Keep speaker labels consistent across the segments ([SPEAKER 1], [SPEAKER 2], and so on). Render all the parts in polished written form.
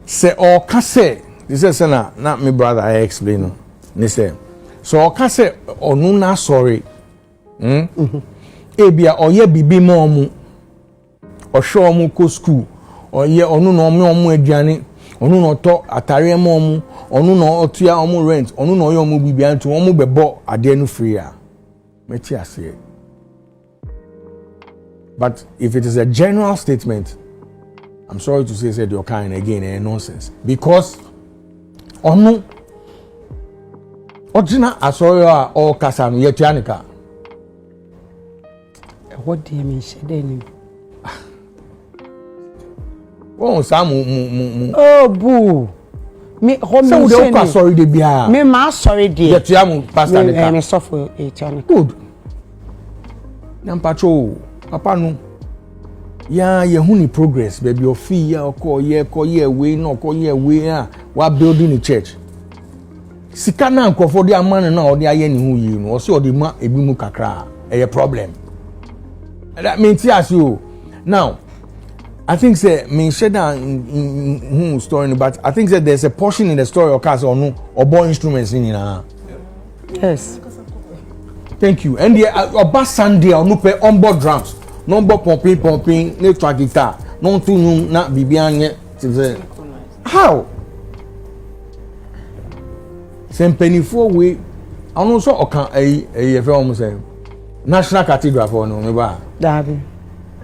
[SPEAKER 1] Say or kase. This is not my brother. I explain. They say so or kase or no na sorry. Ebia or ye bibi mo or show mo ko school or ye or no mo aduane or no to atare mo or no otua omo rent or no yo mo bibia nto omo bebo ade no free a meti ase. But if it is a general statement, I'm sorry to say said your kind again nonsense because ono Ojina asoyo or kasano yetuanika.
[SPEAKER 2] What do you mean, Shedeni?
[SPEAKER 1] Oh, Sam,
[SPEAKER 2] oh, boo. Me, home, so
[SPEAKER 1] sorry, de bia.
[SPEAKER 2] Me, ma, sorry, dear.
[SPEAKER 1] Yetuamu, Pastor,
[SPEAKER 2] me, suffer a
[SPEAKER 1] good. Nampacho, Papa, no. Ya, ye huni progress, baby, your fee, ya, call ye, way, no, call ye, way, while building a church. Sikana, and for the man and all the ayen who you know, so the ma, a bimu kakra, a problem. That means yes, you. Now, I think say me share that story, but I think that there's a portion in the story of cars or no or born instruments in it.
[SPEAKER 2] Yes.
[SPEAKER 1] Thank you. And the bass Sunday or no pay onboard drums, no pumping, no track guitar, no tune, not bibian yet. How? Same penny for we. I know so a film say National Cathedral for no me
[SPEAKER 2] Dabi.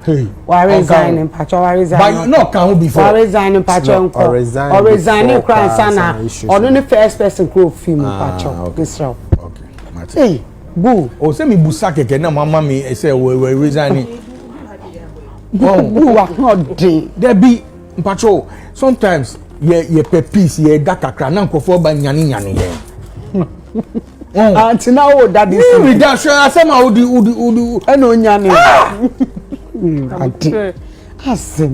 [SPEAKER 1] Hey,
[SPEAKER 2] why resigning, Pacho? Why resigning?
[SPEAKER 1] But no, can before.
[SPEAKER 2] Why resigning, Pacho? Or resigning, crown sana. Or the first person crew film, Pacho. This row.
[SPEAKER 1] Okay.
[SPEAKER 2] Hey, boo.
[SPEAKER 1] Oh, send me busake ke na mama me say we resigning.
[SPEAKER 2] Oh, boo, what not day?
[SPEAKER 1] There be Pacho. Sometimes ye pe peace ye da kakra na nkofo ba nyane ye.
[SPEAKER 2] Until now, that is.
[SPEAKER 1] We da sure asema udi.
[SPEAKER 2] Eno nyane.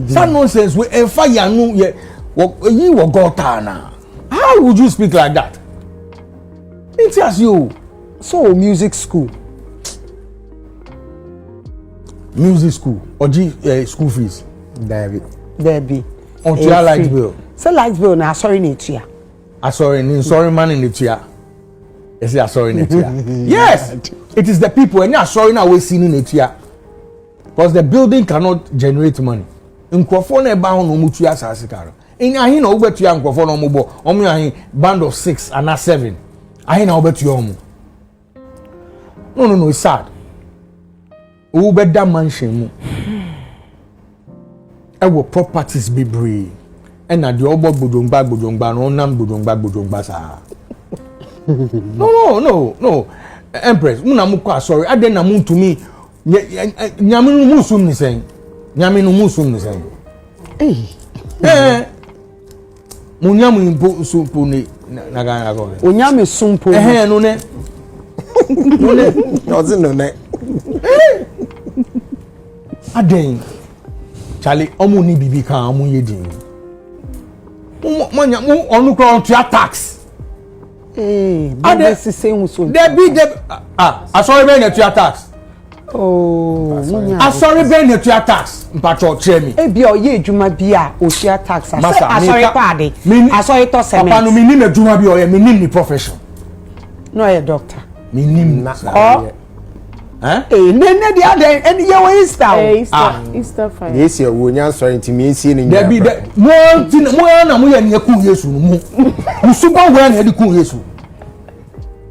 [SPEAKER 1] Some nonsense we fire no you were gotana. How would you speak like that? It as you.
[SPEAKER 2] So music school.
[SPEAKER 1] Music school or school fees.
[SPEAKER 2] There be.
[SPEAKER 1] On your light bill.
[SPEAKER 2] So light bill na sorry netia.
[SPEAKER 1] Sorry man in the chair. Yes, sorry in the chair. Yes, it is the people and you sorry now we seen in the chair. Because the building cannot generate money. Nkrofo na eba ho no mutu asase karo. In ahin na obetu ya nkrofo no mobo. Omo ahin band of 6 and 7. Ahin na obetu omo. No, it's sad. Ubeda mansion mu. Ewo properties bebree. E na de obo gbodongba no nam gbodongba sa. No. Empress, muna mukwa sorry. Ade na muntumi nyame no musum ni sen. Munyam impo sumpo ni na ga go.
[SPEAKER 2] Onyame sumpo.
[SPEAKER 1] No ne.
[SPEAKER 3] No ne.
[SPEAKER 1] Aden. Charlie, omo ni bibi kan omo yedin. Manya mu onu kro to tax.
[SPEAKER 2] Ade sisem so.
[SPEAKER 1] There be sorry be na to tax.
[SPEAKER 2] Oh,
[SPEAKER 1] sorry be na to tax. Mpacho che mi.
[SPEAKER 2] E bia oye adwuma bia o share tax. Sorry pade. Sorry to cement.
[SPEAKER 1] Papa no me ni adwuma bia oye me ni ni profession.
[SPEAKER 2] No a doctor.
[SPEAKER 1] Me ni na.
[SPEAKER 2] Nene the other and you were Easter fire.
[SPEAKER 3] Yes, you wonya sorry to me see in
[SPEAKER 1] there be the more na mo ya ne ku Yesu no mu. Musuba we na de ku Yesu.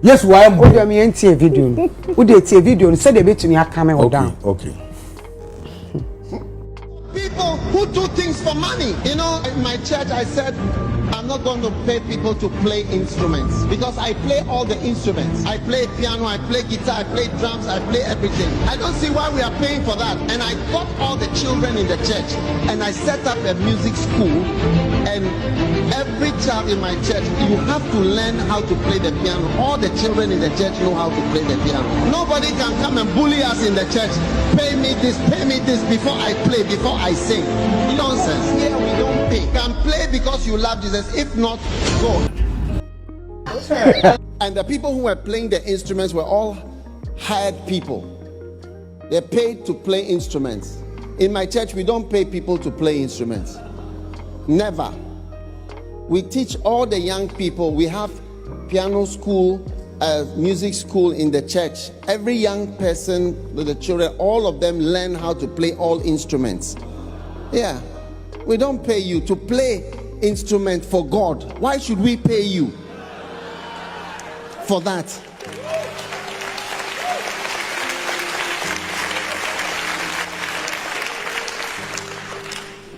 [SPEAKER 1] Yes, why am
[SPEAKER 2] I me enti a video. Wo dey tie video no say dey betumi aka me down.
[SPEAKER 1] Okay.
[SPEAKER 4] People who do things for money. You know, in my church I said I'm not going to pay people to play instruments because I play all the instruments. I play piano, I play guitar, I play drums, I play everything. I don't see why we are paying for that. And I got all the children in the church and I set up a music school, and every child in my church, you have to learn how to play the piano. All the children in the church know how to play the piano. Nobody can come and bully us in the church. Pay me this before I play, before I sing. Nonsense. Here we don't pay. You can play because you love Jesus. If not, go. And the people who were playing the instruments were all hired people. They're paid to play instruments. In my church, we don't pay people to play instruments. Never. We teach all the young people. We have piano school, music school in the church. Every young person, the children, all of them learn how to play all instruments. Yeah. We don't pay you to play instrument for God. Why should we pay you for that?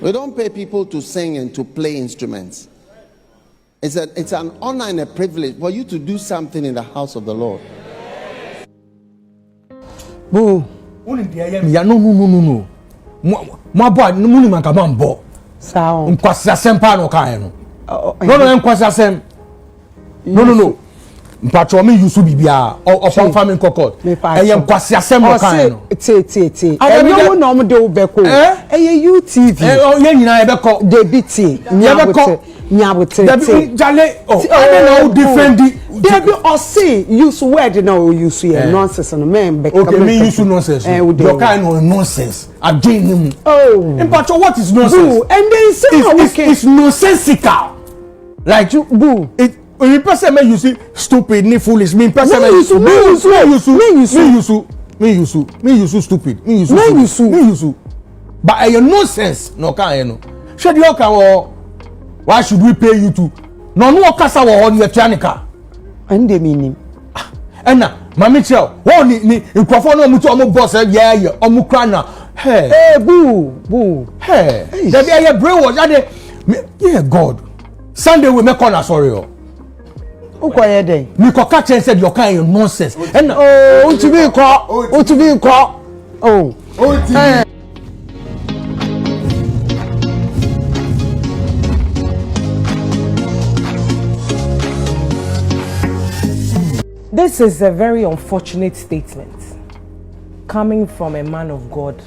[SPEAKER 4] We don't pay people to sing and to play instruments. It's an honor and a privilege for you to do something in the house of the Lord.
[SPEAKER 1] No. My boy, no money man come on board.
[SPEAKER 2] Sound.
[SPEAKER 1] Nkwasa sempa no kan no. No, nkwasa sem. No. Mpacho me use bibia o farming kokot. Eye nkwasa sem no kan no.
[SPEAKER 2] Ti. Enyo no mo de obeko. Eye UTV.
[SPEAKER 1] Ye nyina e beko.
[SPEAKER 2] Debiti. Nyabote.
[SPEAKER 1] Debi jale I don't know different.
[SPEAKER 2] Debi o say use word no use here nonsense no men be.
[SPEAKER 1] Okay, me use nonsense. Your kind of nonsense. Again him.
[SPEAKER 2] Oh.
[SPEAKER 1] Mpacho what is nonsense?
[SPEAKER 2] And then say
[SPEAKER 1] it's nonsensical. Like you boo. When person may use stupid, ni foolish. Me person may use stupid. Me use. But I nonsense. No can no. Should you can? Why should we pay you to? No kasa wo on your chanika.
[SPEAKER 2] And the meaning.
[SPEAKER 1] And na, mami chel. Wo ni nkrofo no mu to omo boss yeah omo kra na. Hey boo. Hey. There be a brainwash. Yeah God. Sunday we make corner sorry o.
[SPEAKER 2] Ukoye dey.
[SPEAKER 1] Me ko catch and said your kind of nonsense. And
[SPEAKER 2] to be call. Oh.
[SPEAKER 5] This is a very unfortunate statement coming from a man of God,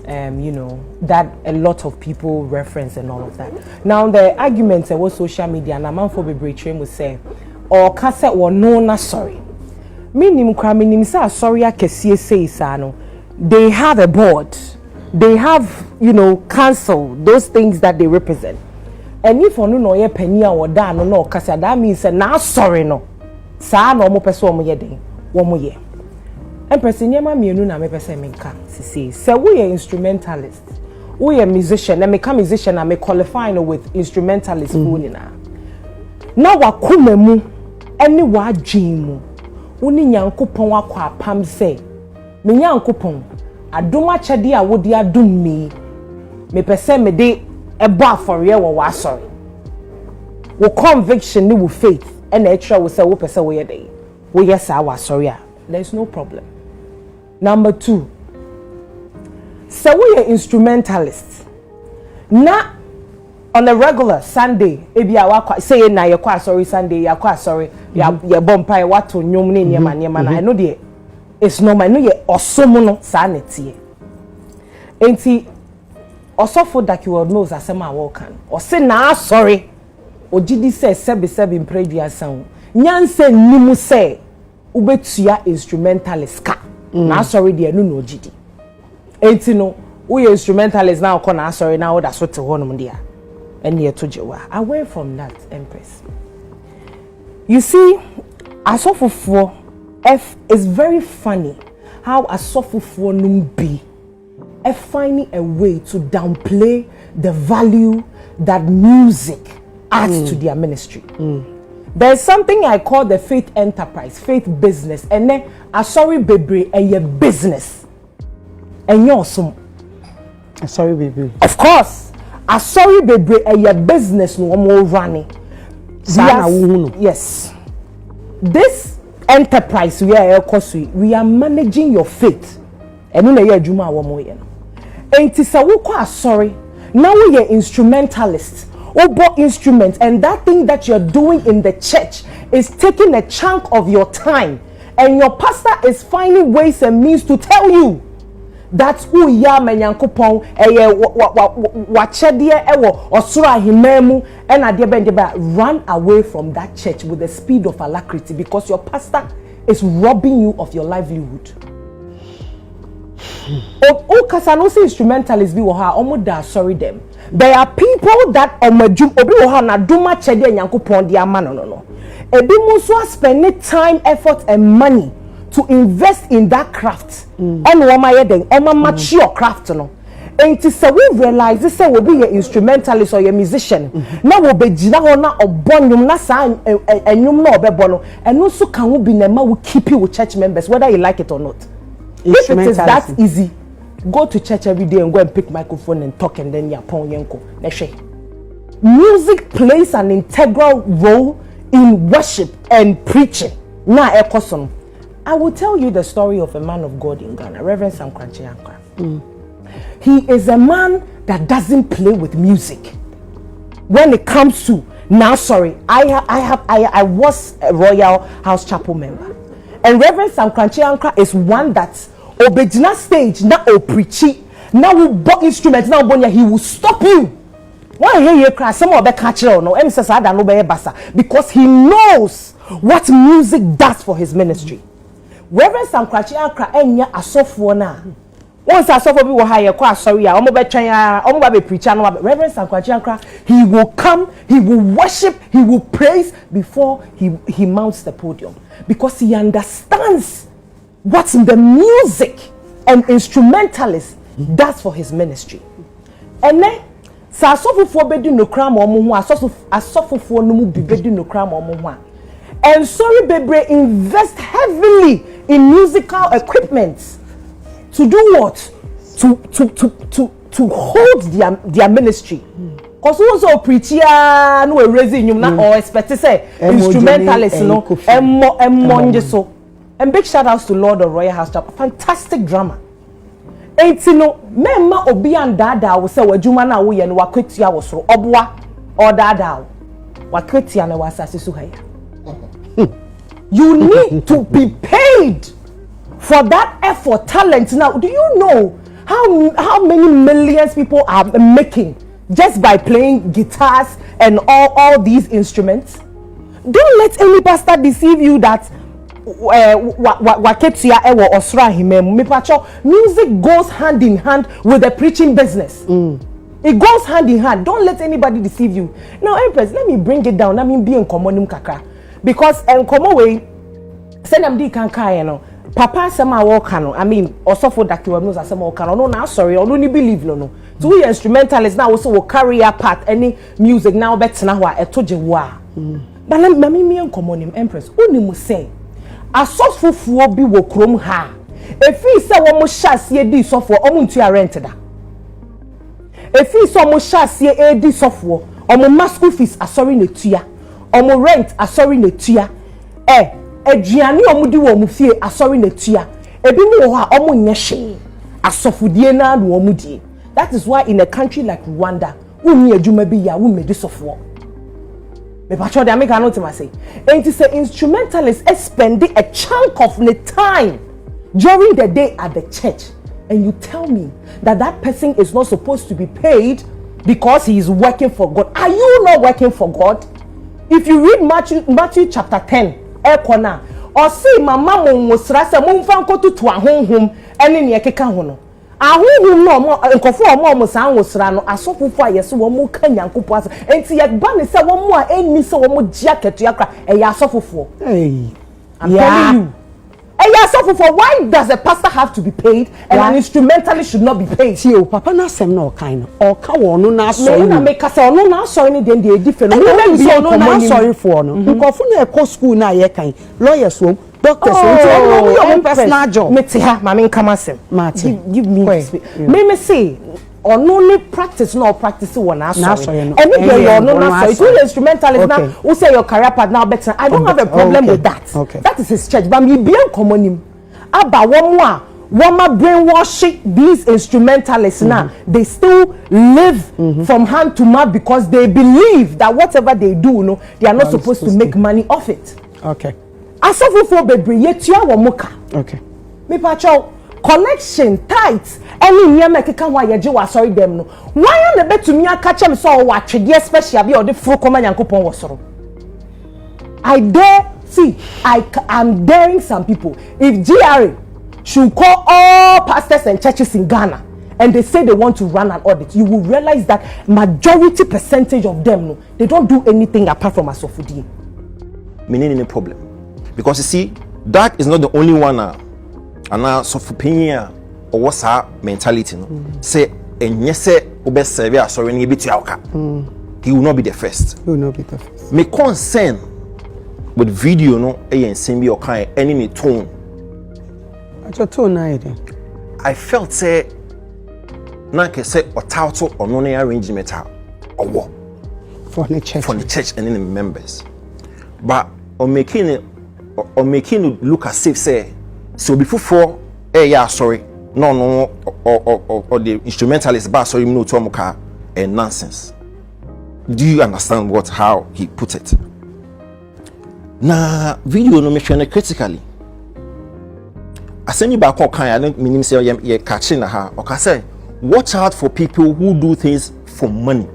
[SPEAKER 5] that a lot of people reference and all of that. Now, the arguments about social media and a man for betrayal will say, or cassette or no, not sorry. Meaning, sorry, I can see they have a board, they have, council, those things that they represent. And if on no penny or down no cassette, that means now sorry, no. Sa no mo pese wo mo ye den wo mo ye empese nyema mienu na me pese me nka sisi se we are instrumentalist we are musician na me ka musician na me qualify no with instrumentalist phone na wakoma mu ene wa dwen mu woni nyankopon akwa apam se me nyankopon adom akyede a wodi adom me pese me de ebo afore wo wa sorry wo conviction ni wo faith and extra will say, we day. We yes, our sorry. There's no problem. Number 2. So we are instrumentalists. Now, on a regular Sunday, ebi awa say na you kwa sorry Sunday, you kwa sorry, you bompa what to nyom ni nyama. I know the it's normal. No ye osomo sanity. Enti osofo Dag Heward-Mills asema wokan. O say na sorry. Ojidi say sebe impredua sound nyanse nimu say ubetua instrumentalist ka na sorry de anu no ojidi enti no we instrumentalist now ko na sorry now that so te honum dia ene to jewa away from that empress you see asofofo f is very funny how asofofo num be finding a way to downplay the value that music adds to their ministry. There's something I call the faith enterprise, faith business, and then a sorry baby a business. And you're some
[SPEAKER 2] sorry baby.
[SPEAKER 5] Of course, a sorry baby a business no more running. Yes. This enterprise we are managing your faith. And you know juma and sorry. Now we are instrumentalists. Obo instruments, and that thing that you're doing in the church is taking a chunk of your time, and your pastor is finding ways and means to tell you that uya menyankopon wachedie ewo osura himemu and adebendeba run away from that church with the speed of alacrity because your pastor is robbing you of your livelihood. O kasano say instrumentalists bi wo ha omo da sorry them. There are people that omajum obi wo ha na duma chede Nyankopon dia ma no. Ebi mo so spend time, effort and money to invest in that craft. On woma ye den, oma mature craft no. And say we realize this say we be an instrumentalist or a musician. Now we be gina ho na obonum na sa enum na obebo no. And also can we be nema we keep you with church members whether you like it or not. If it is that easy, go to church every day and go and pick microphone and talk and then yapon yenko. Music plays an integral role in worship and preaching. Na ekoson. I will tell you the story of a man of God in Ghana, Reverend Sam Kranche. He is a man that doesn't play with music. When it comes to I was a Royal House Chapel member, and Reverend Sam Kranche is one that obejina stage na o preachy na we bought instruments na obonya he will stop you. Why hear cry some of the catcher no em say sada no be basa because he knows what music does for his ministry. Reverend Sam Kranche enya asofo na once asofo bi wo ha ye kwa sorry ya omo be twen ya omo ba be preacher no Reverend Sam Kranche he will come, he will worship, he will praise before he mounts the podium because he understands what the music and instrumentalist does for his ministry. And then sa asofo be di no kra ma omo ho asofo no mu bi be di no kra ma omo ho. And sorry Bebre invest heavily in musical equipment to do what? To hold their ministry. Cause also preacher no raising you na or expect to say instrumentalist no emmo so. And big shout outs to Lord of Royal House Chapel. Fantastic drama. Enti no memma obi and dada wo say wadwuma na wo ye no wakwetia wo soro obwa or dada wakwetia na wasase su haya. You need to be paid for that effort, talent. Now, do you know how many millions people are making just by playing guitars and all these instruments? Don't let any pastor deceive you that music goes hand in hand with the preaching business. It goes hand in hand. Don't let anybody deceive you. Now, Empress, let me bring it down. I mean, be in common kakra. Because in common way, send them can you know. Papa sama walk no. I mean, also for Dag Heward-Mills sama walk no. Now sorry, I don't believe no. To we instrumentalists now also will carry a part any music now better now a toje wa. But let me in common him Empress. Oni mu say, asofo bi wo krom ha. Efi say wo mo hyase di sofo omo ntua rent da. Efi say mo hyase e di sofo omo ma school fees asori na tua. Omo rent asori na tua. Aduane omudi wo mu fie asori na tua. Ebi mu ho a omo nye hwe. Asofudie na no omudie. That is why in a country like Rwanda, wunni adwuma bi ya wunmedi sofo. Me pacho dey make an note say. And to say instrumentalists spend a chunk of the time during the day at the church, and you tell me that person is not supposed to be paid because he is working for God. Are you not working for God? If you read Matthew chapter 10, or say mama mo srasa mo mfa nkoto to ahonhom ene ne ekeka ho no ahonhom no mo nkofo mo san wo sra no asofofo ayese wo mo ka Nyankopon asa enti ye ba ne se wo mo a eni se wo mo gia ketua kra ya asofofo I'm telling you why does a pastor have to be paid and an instrumentalist should not be paid?
[SPEAKER 2] See, papa na sem no kind or ka wono na so
[SPEAKER 5] na make say ono na so ni den dey different.
[SPEAKER 2] No be ono na sorry for no. Because fu na e school na ye kan lawyers wo doctors wo your personal job.
[SPEAKER 5] Me te ha ma me come asem. Give me me say ono ni practice no practice one na sorry. And if you ono na sorry to instrumentalist now who say your career path now better. I don't have a problem with that. That is his church. But me be common him. Aba woma brainwashing these instrumentalists now. They still live from hand to mouth because they believe that whatever they do, no, they are not supposed to make money off it.
[SPEAKER 2] Okay.
[SPEAKER 5] Asofo for bebre yetua wo moka.
[SPEAKER 2] Okay.
[SPEAKER 5] Me pacho collection tithes any nyama keka ho ayeje wa sorry dem no. Why am betumi aka chem so wa twede special be o de furo koma Nyankopon wo soro. I am daring some people. If GRA should call all pastors and churches in Ghana and they say they want to run an audit, you will realize that majority percentage of them, no, they don't do anything apart from asofudi.
[SPEAKER 6] Meaning any problem. Because you see, that is not the only one and now sofopenia or what's our mentality. No? Say and yes, say obese serve sorry ni bit he will not be the first.
[SPEAKER 2] He will not be the first.
[SPEAKER 6] Me concern with video no and send me your kind any tone.
[SPEAKER 2] At your tone idea.
[SPEAKER 6] I felt say na ke say otauto or no arrangement or what
[SPEAKER 2] for the church
[SPEAKER 6] and the members. But on making it look as if say so before sorry no or the instrumentalist but sorry no to amuka and nonsense. Do you understand how he put it? Na video no me critically. I send you back on kind I don't mean say you catching her or say watch out for people who do things for money.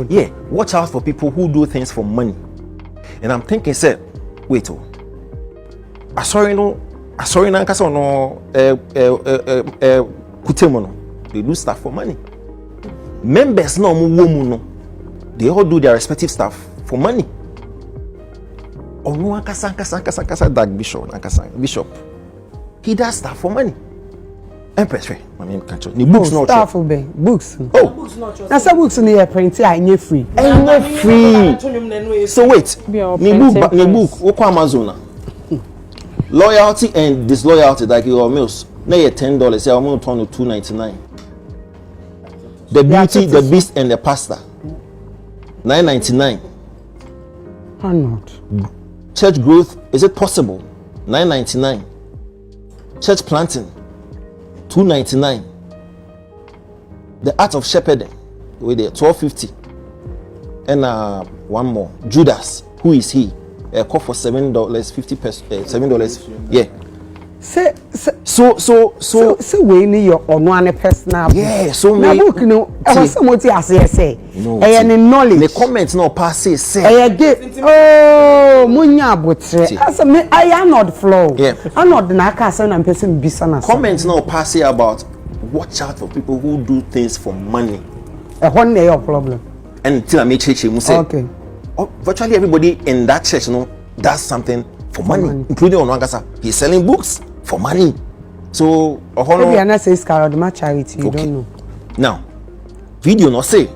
[SPEAKER 6] Yeah, watch out for people who do things for money. And I'm thinking, say, wait, sorry no, they do stuff for money. Members no, they all do their respective stuff for money. Oh no, Dag Bishop. He does stuff for money. Empress, my name can't. The books not
[SPEAKER 2] stuff for books.
[SPEAKER 5] Oh,
[SPEAKER 2] that's a books in the print. I free.
[SPEAKER 6] Free. So wait, the book. What Amazon? Loyalty and disloyalty, Dag Heward-Mills. Now you $10. Say I'm going to turn to $2.99. The Beauty, the Beast, and the Pastor. $9.99.
[SPEAKER 2] I'm not.
[SPEAKER 6] Church growth, is it possible? $9.99. Church planting, $2.99. The art of shepherding, with the $12.50. And one more, Judas. Who is he? Call for $7.50 $7. Yeah. So
[SPEAKER 2] we need your one personal.
[SPEAKER 6] Yeah. So
[SPEAKER 2] my book, you know, I was somebody say. No. And knowledge.
[SPEAKER 6] The comments no pass say.
[SPEAKER 2] Oh, munya botre. I am not flow.
[SPEAKER 6] Yeah.
[SPEAKER 2] I'm not the naka and person bisana.
[SPEAKER 6] Comments no pass about watch out for people who do things for money.
[SPEAKER 2] One day your problem.
[SPEAKER 6] And until I make church, you say.
[SPEAKER 2] Okay.
[SPEAKER 6] Virtually everybody in that church, does something for money, including Onwangasa. He's selling books for money. So,
[SPEAKER 2] maybe I not say it's called my charity. You don't know.
[SPEAKER 6] Now, video not say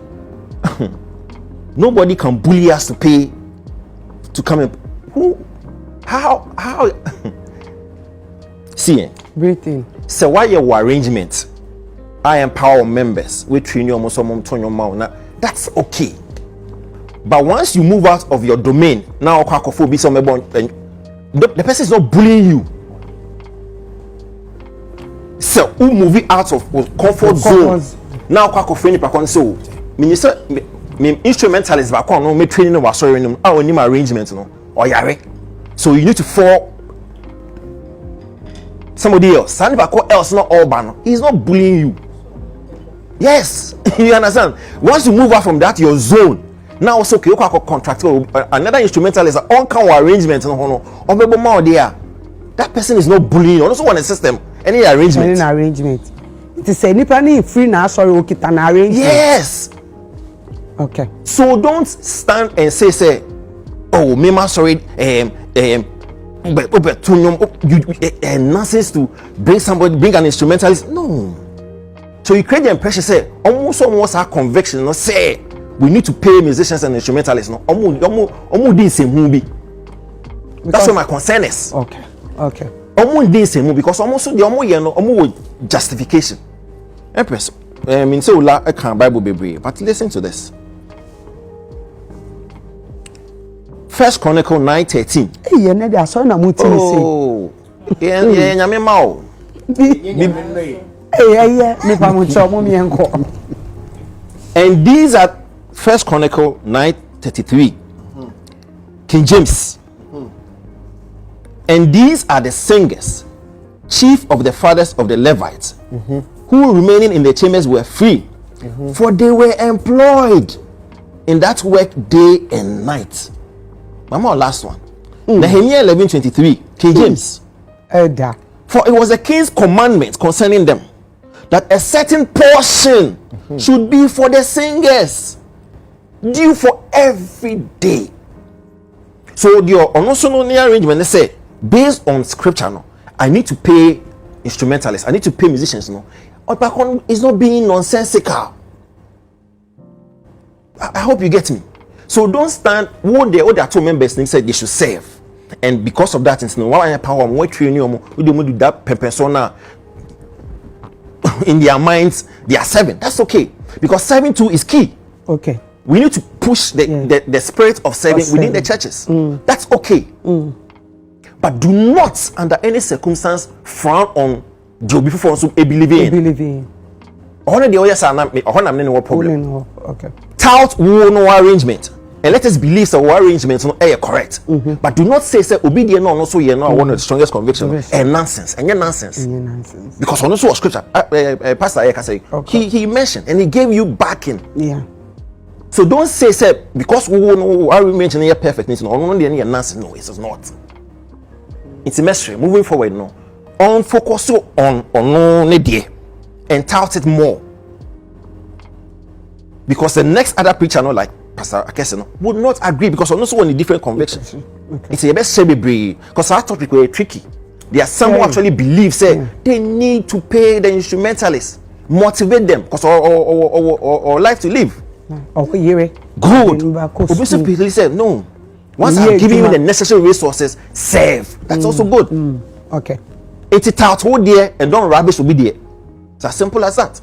[SPEAKER 6] nobody can bully us to pay to come in. Who? How? See,
[SPEAKER 2] breathing.
[SPEAKER 6] So why your arrangement? I empower members. We train you almost some turn your mouth. That's okay. But once you move out of your domain, now the person is not bullying you. So who moving out of comfort zone? Now so minister me instrumentalist back on no me training no sorry no our arrangement no or yare. So you need to fall somebody else. Else not all ban. He's not bullying you. Yes, you understand? Once you move out from that your zone. Now also okay, contract another instrumentalist on can arrangement no that person is not bullying. Also want a system any arrangement.
[SPEAKER 2] It is any free now sorry okay an arrangement.
[SPEAKER 6] Yes.
[SPEAKER 2] Okay.
[SPEAKER 6] So don't stand and say oh me ma sorry nonsense to bring an instrumentalist. No. So you create the impression say almost our conviction no say we need to pay musicians and instrumentalists. No, that's what my concern is.
[SPEAKER 2] Okay.
[SPEAKER 6] Because almost the justification. Empress, I mean, so I can't Bible be brave, but listen to this. 1 Chronicle 9:13. Oh, and these are 1 Chronicle 9:33. King James. And these are the singers, chief of the fathers of the Levites, who remaining in the chambers were free, for they were employed in that work day and night. Mama, last one. Nehemiah 11:23, King James. For it was the king's commandment concerning them that a certain portion should be for the singers, due for every day. So the also arrangement, they say, based on scripture, no, I need to pay instrumentalists, I need to pay musicians, no. It's not being nonsensical. I hope you get me. So don't stand what the other two members said they should serve, and because of that, no one power more training we do that persona in their minds they are serving. That's okay, because serving too is key.
[SPEAKER 2] Okay,
[SPEAKER 6] we need to push the spirit of serving within the churches. That's okay. But do not under any circumstance frown on the before also believing. Already the others are not no problem.
[SPEAKER 2] Okay.
[SPEAKER 6] Tout no arrangement, and let us believe that our arrangements no correct. But do not say obedient no so you know one of the strongest conviction and nonsense and nonsense. Because on also scripture Pastor Ayeka say he mentioned and he gave you backing.
[SPEAKER 2] Yeah.
[SPEAKER 6] So don't say because we know our arrangement is perfect. No, only any nonsense. No, it is not. It's a mystery. Moving forward, no. On focus on no day and tout it more. Because the next other preacher, no, like Pastor Akese, no, would not agree because on also on a different conviction. Okay. It's a best celebrate because our topic were tricky. There are some who actually believe they need to pay the instrumentalists, motivate them because or life to live. Good. Obviously, people say no. Once I'm giving you the necessary resources, save. That's also good.
[SPEAKER 2] Okay.
[SPEAKER 6] It's a tout there and don't rubbish will be there. It's as simple as that.